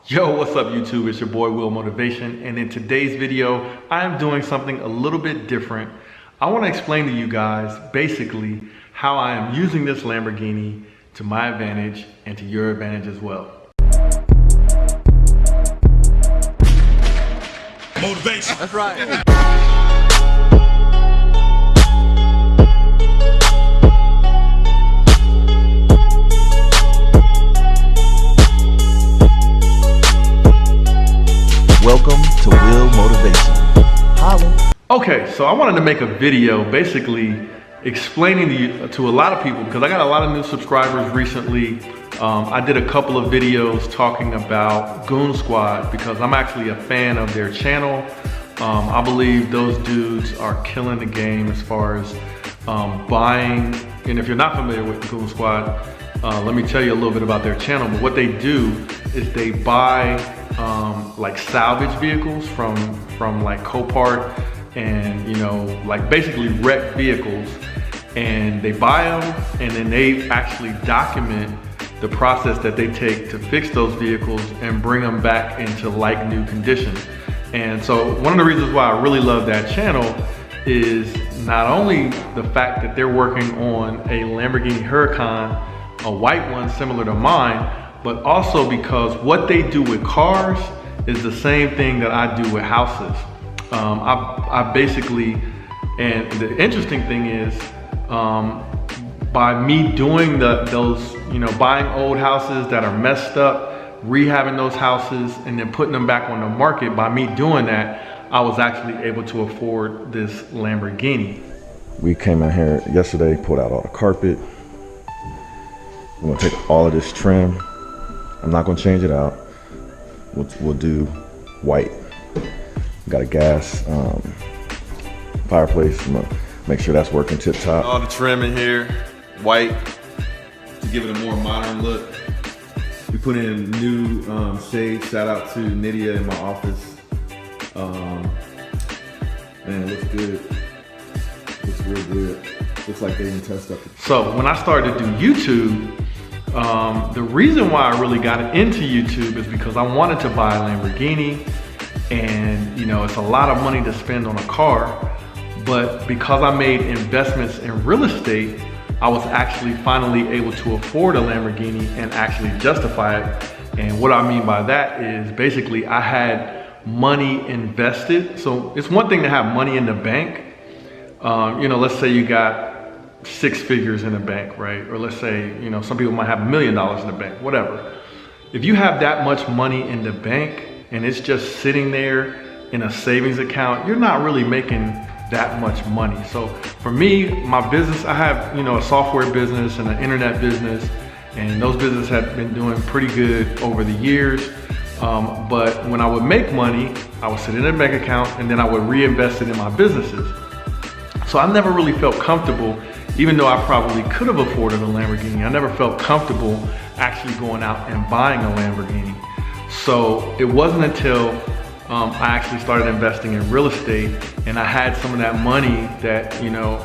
Yo, what's up YouTube? It's your boy Will Motivation, and in today's video, I am doing something a little bit different. I want to explain to you guys basically how I am using this Lamborghini to my advantage and to your advantage as well. Motivation. That's right. Welcome to Will Motivation. Holla. Okay, so I wanted to make a video basically explaining to a lot of people, because I got a lot of new subscribers recently. I did a couple of videos talking about Goonzquad because I'm actually a fan of their channel. I believe those dudes are killing the game as far as buying. And if you're not familiar with Goonzquad, let me tell you a little bit about their channel. But what they do is they buy like salvage vehicles from like Copart and, you know, like basically wrecked vehicles, and they buy them and then they actually document the process that they take to fix those vehicles and bring them back into like new condition. And so one of the reasons why I really love that channel is not only the fact that they're working on a Lamborghini Huracan, a white one similar to mine, but also because what they do with cars is the same thing that I do with houses. I basically, and the interesting thing is, by me doing those, you know, buying old houses that are messed up, rehabbing those houses, and then putting them back on the market, by me doing that, I was actually able to afford this Lamborghini. We came in here yesterday, pulled out all the carpet. We're gonna take all of this trim. I'm not gonna change it out. We'll do white. Got a gas fireplace. I'm gonna make sure that's working tip top. All the trim in here, white, to give it a more modern look. We put in new shades. Shout out to Nydia in my office. Man, it looks good. Looks real good. Looks like they didn't test up. So when I started to do YouTube, the reason why I really got into YouTube is because I wanted to buy a Lamborghini, and you know, it's a lot of money to spend on a car, but because I made investments in real estate, I was actually finally able to afford a Lamborghini and actually justify it. And what I mean by that is basically I had money invested. So it's one thing to have money in the bank. You know, let's say you got 6 figures in the bank, right? Or let's say, you know, some people might have $1 million in the bank, whatever. If you have that much money in the bank and it's just sitting there in a savings account, you're not really making that much money. So for me, my business, I have, you know, a software business and an internet business, and those businesses have been doing pretty good over the years. But when I would make money, I would sit in a bank account and then I would reinvest it in my businesses. So I never really felt comfortable, even though I probably could have afforded a Lamborghini, I never felt comfortable actually going out and buying a Lamborghini. So it wasn't until I actually started investing in real estate and I had some of that money that, you know,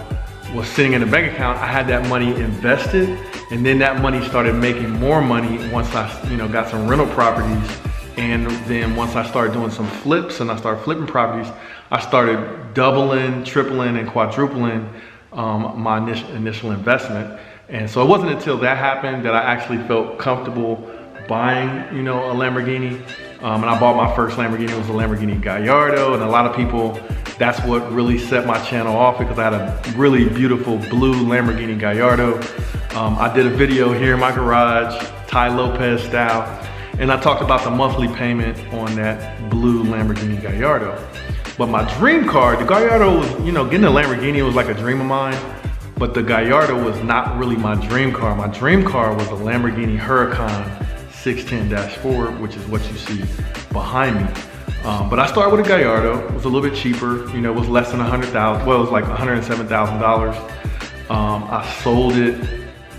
was sitting in a bank account. I had that money invested, and then that money started making more money once I, you know, got some rental properties. And then once I started doing some flips and I started flipping properties, I started doubling, tripling, and quadrupling my initial investment. And so it wasn't until that happened that I actually felt comfortable buying, you know, a Lamborghini. And I bought my first Lamborghini. It was a Lamborghini Gallardo, and a lot of people, that's what really set my channel off, because I had a really beautiful blue Lamborghini Gallardo. I did a video here in my garage, Ty Lopez style, and I talked about the monthly payment on that blue Lamborghini Gallardo. But my dream car, the Gallardo was, you know, getting a Lamborghini was like a dream of mine, but the Gallardo was not really my dream car. My dream car was a Lamborghini Huracan 610-4, which is what you see behind me. But I started with a Gallardo. It was a little bit cheaper, you know, it was less than $100,000. Well, it was like $107,000. I sold it,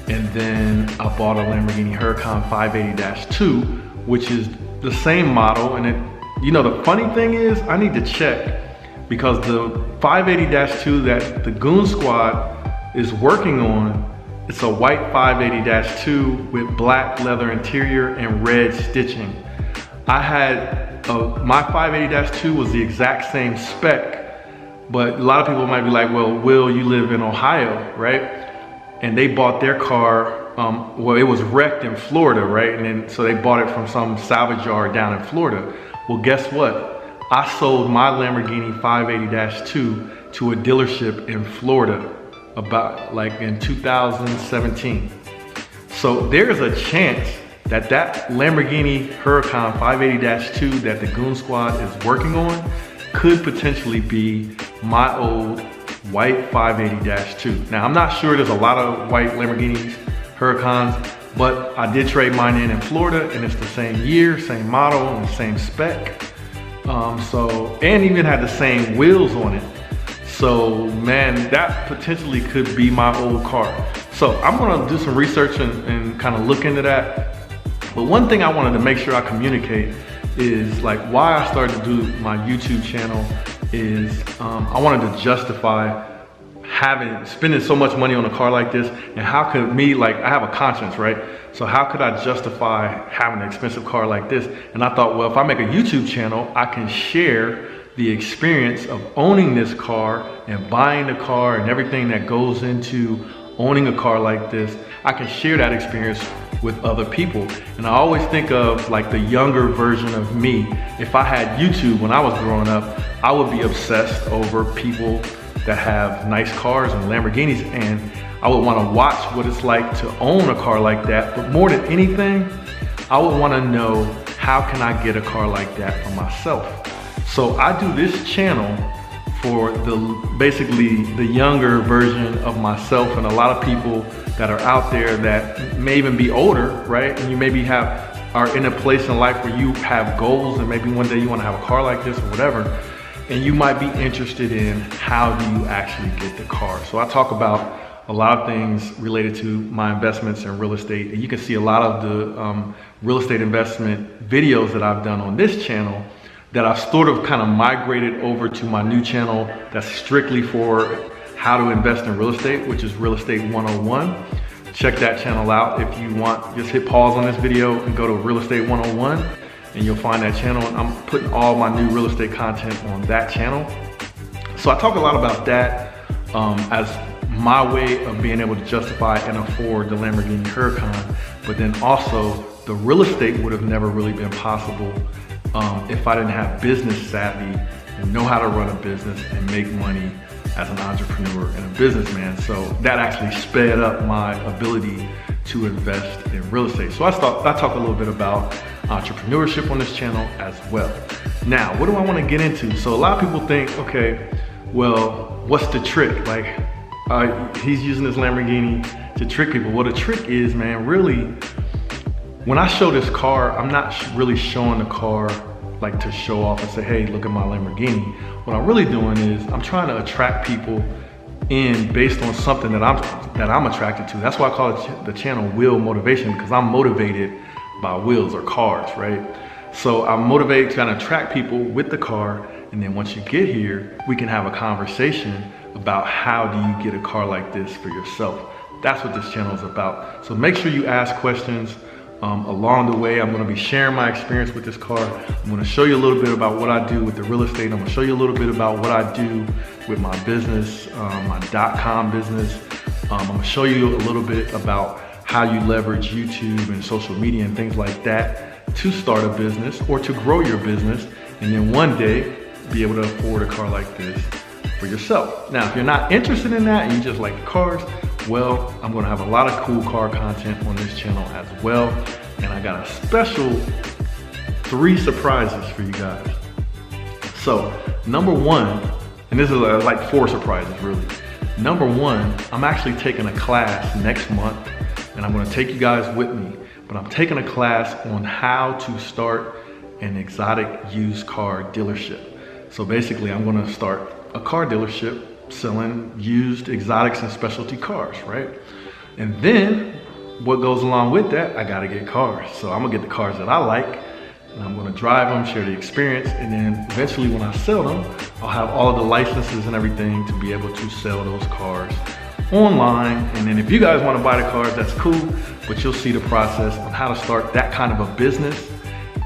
and then I bought a Lamborghini Huracan 580-2, which is the same model. And it, you know, the funny thing is, I need to check, because the 580-2 that the Goonzquad is working on, it's a white 580-2 with black leather interior and red stitching. I had, my 580-2 was the exact same spec, but a lot of people might be like, well, Will, you live in Ohio, right? And they bought their car, well, it was wrecked in Florida, right? And then, so they bought it from some salvage yard down in Florida. Well, guess what? I sold my Lamborghini 580-2 to a dealership in Florida about like in 2017. So there's a chance that that Lamborghini Huracan 580-2 that the Goon Squad is working on could potentially be my old white 580-2. Now, I'm not sure there's a lot of white Lamborghinis, Huracans, but I did trade mine in Florida, and it's the same year, same model, and the same spec. And even had the same wheels on it. So man, that potentially could be my old car. So I'm gonna do some research and kind of look into that. But one thing I wanted to make sure I communicate is like why I started to do my YouTube channel is I wanted to justify spending so much money on a car like this, and how could me, like, I have a conscience, right? So how could I justify having an expensive car like this? And I thought, well, if I make a YouTube channel, I can share the experience of owning this car and buying the car and everything that goes into owning a car like this. I can share that experience with other people. And I always think of like the younger version of me. If I had YouTube when I was growing up, I would be obsessed over people that have nice cars and Lamborghinis, and I would want to watch what it's like to own a car like that. But more than anything, I would want to know, how can I get a car like that for myself? So I do this channel for basically the younger version of myself, and a lot of people that are out there that may even be older, right? And you maybe are in a place in life where you have goals, and maybe one day you want to have a car like this or whatever. And you might be interested in, how do you actually get the car? So I talk about a lot of things related to my investments in real estate. And you can see a lot of the real estate investment videos that I've done on this channel that I've sort of kind of migrated over to my new channel that's strictly for how to invest in real estate, which is Real Estate 101. Check that channel out if you want. Just hit pause on this video and go to Real Estate 101. And you'll find that channel, and I'm putting all my new real estate content on that channel. So I talk a lot about that as my way of being able to justify and afford the Lamborghini Huracan, but then also the real estate would have never really been possible if I didn't have business savvy and know how to run a business and make money as an entrepreneur and a businessman. So that actually sped up my ability to invest in real estate. So I talk a little bit about entrepreneurship on this channel as well. Now, what do I want to get into? So a lot of people think, okay, well, what's the trick? Like, he's using this Lamborghini to trick people. Well, the trick is, man, really, when I show this car, I'm not really showing the car like to show off and say, hey, look at my Lamborghini. What I'm really doing is I'm trying to attract people in based on something that I'm attracted to. That's why I call it the channel Will Motivation, because I'm motivated by wheels or cars, right? So I'm motivated to kind of attract people with the car, and then once you get here, we can have a conversation about how do you get a car like this for yourself. That's what this channel is about. So make sure you ask questions along the way. I'm going to be sharing my experience with this car. I'm going to show you a little bit about what I do with the real estate. I'm going to show you a little bit about what I do with my business, my .com business. I'm going to show you a little bit about how you leverage YouTube and social media and things like that to start a business or to grow your business, and then one day be able to afford a car like this for yourself. Now, if you're not interested in that and you just like cars, well, I'm gonna have a lot of cool car content on this channel as well. And I got a special 3 surprises for you guys. So number 1, and this is like 4 surprises really. Number 1, I'm actually taking a class next month, and I'm gonna take you guys with me, but I'm taking a class on how to start an exotic used car dealership. So basically I'm gonna start a car dealership selling used exotics and specialty cars, right? And then what goes along with that, I gotta get cars. So I'm gonna get the cars that I like, and I'm gonna drive them, share the experience, and then eventually when I sell them, I'll have all of the licenses and everything to be able to sell those cars online. And then if you guys wanna buy the cars, that's cool, but you'll see the process on how to start that kind of a business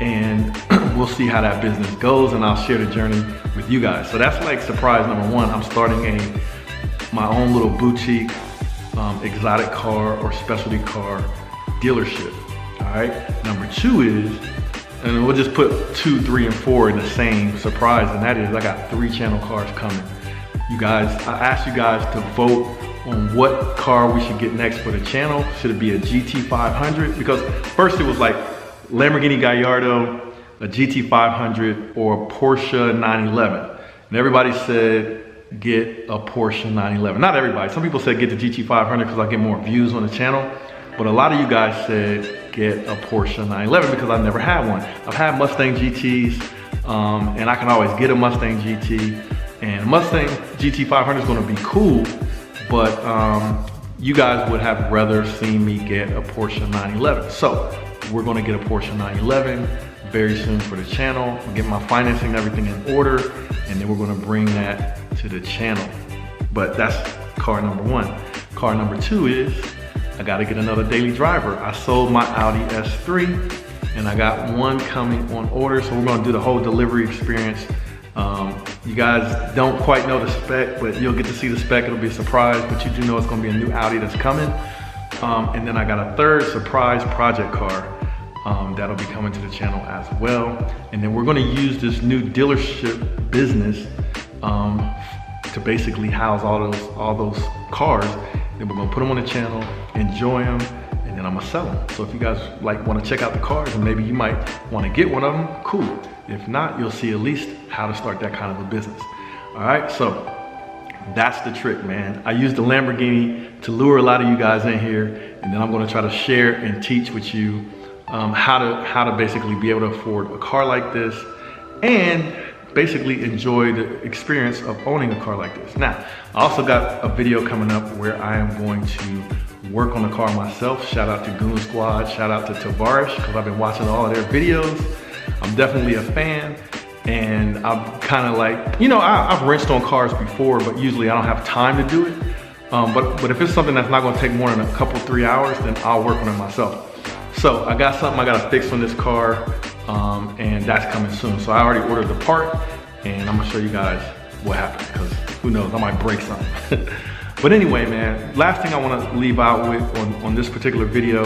and we'll see how that business goes, and I'll share the journey with you guys. So that's like surprise number one. I'm starting my own little boutique exotic car or specialty car dealership. All right. Number two is, and we'll just put 2, 3, and 4 in the same surprise, and that is I got 3 channel cars coming. You guys, I asked you guys to vote on what car we should get next for the channel. Should it be a GT500? Because first it was like Lamborghini Gallardo, a GT500, or a Porsche 911. And everybody said get a Porsche 911. Not everybody. Some people said get the GT500 because I get more views on the channel. But a lot of you guys said get a Porsche 911 because I've never had one. I've had Mustang GTs, and I can always get a Mustang GT. And Mustang GT500 is going to be cool, but you guys would have rather seen me get a Porsche 911. So we're going to get a Porsche 911 very soon for the channel. We'll get my financing and everything in order, and then we're going to bring that to the channel. But that's car number one. Car number two is I got to get another daily driver. I sold my Audi S3 and I got one coming on order, so we're going to do the whole delivery experience. You guys don't quite know the spec, but you'll get to see the spec. It'll be a surprise, but you do know it's going to be a new Audi that's coming. And then I got a third surprise project car that'll be coming to the channel as well. And then we're going to use this new dealership business to basically house all those cars. Then we're going to put them on the channel, enjoy them, and then I'm going to sell them. So if you guys want to check out the cars, and maybe you might want to get one of them, cool. If not, you'll see at least how to start that kind of a business. All right, so that's the trick, man. I used the Lamborghini to lure a lot of you guys in here, and then I'm going to try to share and teach with you how to basically be able to afford a car like this and basically enjoy the experience of owning a car like this. Now, I also got a video coming up where I am going to work on the car myself. Shout out to Goonzquad, shout out to Tavarish, because I've been watching all of their videos. I'm definitely a fan, and I'm kind of like, you know, I've wrenched on cars before, but usually I don't have time to do it. But if it's something that's not gonna take more than a couple, 3 hours, then I'll work on it myself. So I got something I gotta fix on this car, and that's coming soon. So I already ordered the part, and I'm gonna show you guys what happened, because who knows, I might break something. But anyway, man, last thing I wanna leave out with on this particular video,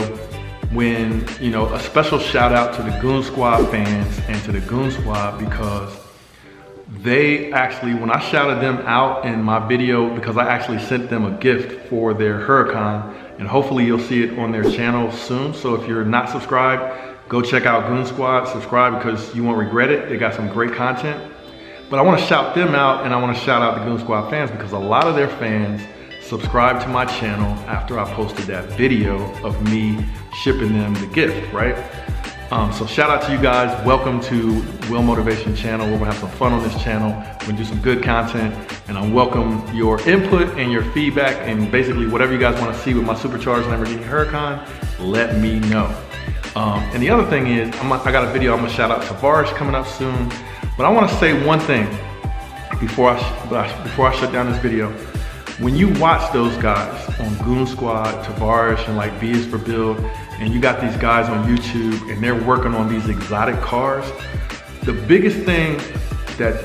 when, you know, a special shout out to the Goonzquad fans and to the Goonzquad, because they actually, when I shouted them out in my video, because I actually sent them a gift for their Huracan, and hopefully you'll see it on their channel soon. So if you're not subscribed, go check out Goonzquad, subscribe, because you won't regret it. They got some great content. But I want to shout them out, and I want to shout out the Goonzquad fans, because a lot of their fans subscribed to my channel after I posted that video of me shipping them the gift, right? So shout out to you guys. Welcome to Will Motivation channel. We're gonna have some fun on this channel. We're gonna do some good content, and I welcome your input and your feedback, and basically whatever you guys wanna see with my supercharged Lamborghini Huracan, let me know. And the other thing is, I got a video I'm gonna shout out to Tavarish coming up soon, but I wanna say one thing before I shut down this video. When you watch those guys on Goonzquad, Tavarish, and like B is for Build, and you got these guys on YouTube and they're working on these exotic cars, the biggest thing that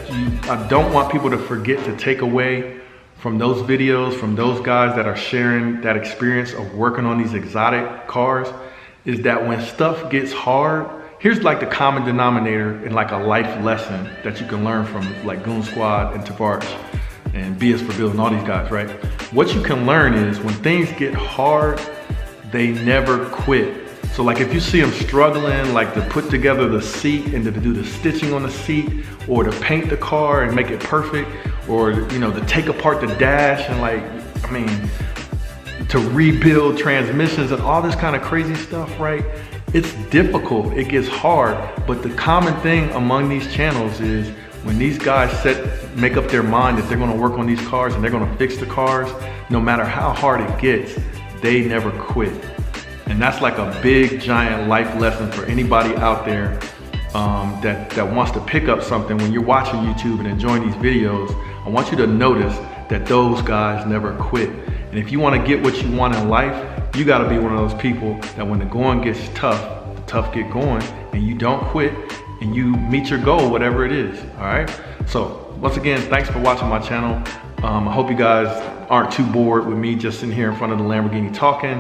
I don't want people to forget to take away from those videos, from those guys that are sharing that experience of working on these exotic cars, is that when stuff gets hard, here's like the common denominator in like a life lesson that you can learn from like Goonzquad and Tavarish and B is for Build and all these guys, right? What you can learn is when things get hard, they never quit. So like if you see them struggling, like to put together the seat and to do the stitching on the seat, or to paint the car and make it perfect, or, you know, to take apart the dash and like, I mean, to rebuild transmissions and all this kind of crazy stuff, right? It's difficult, it gets hard, but the common thing among these channels is when these guys make up their mind that they're gonna work on these cars and they're gonna fix the cars, no matter how hard it gets, they never quit. And that's like a big, giant life lesson for anybody out there that wants to pick up something. When you're watching YouTube and enjoying these videos, I want you to notice that those guys never quit. And if you wanna get what you want in life, you gotta be one of those people that when the going gets tough, the tough get going, and you don't quit and you meet your goal, whatever it is, all right? So once again, thanks for watching my channel. I hope you guys aren't too bored with me just sitting here in front of the Lamborghini talking.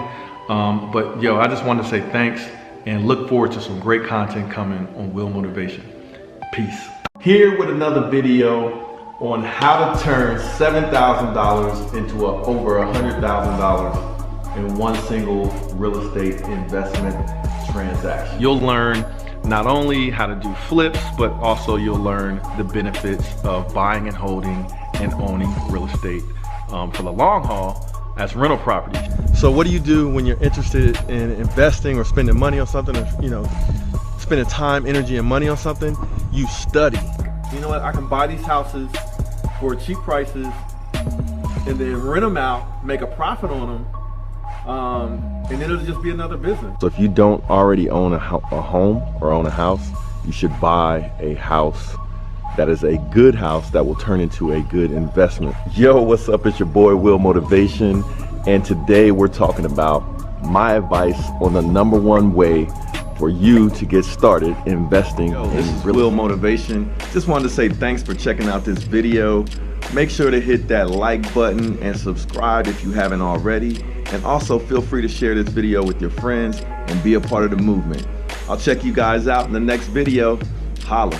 But yo, I just wanted to say thanks and look forward to some great content coming on Will Motivation. Peace. Here with another video on how to turn $7,000 into over $100,000 in one single real estate investment transaction. You'll learn not only how to do flips, but also you'll learn the benefits of buying and holding and owning real estate for the long haul as rental properties. So what do you do when you're interested in investing or spending money on something, or, you know, spending time, energy, and money on something? You study. You know what, I can buy these houses for cheap prices and then rent them out, make a profit on them, and then it'll just be another business. So if you don't already own a home or own a house, you should buy a house that is a good house that will turn into a good investment. Yo, what's up? It's your boy Will Motivation, and today we're talking about my advice on the #1 way for you to get started investing in Will Motivation. Just wanted to say thanks for checking out this video. Make sure to hit that like button and subscribe if you haven't already. And also feel free to share this video with your friends and be a part of the movement. I'll check you guys out in the next video. Holla.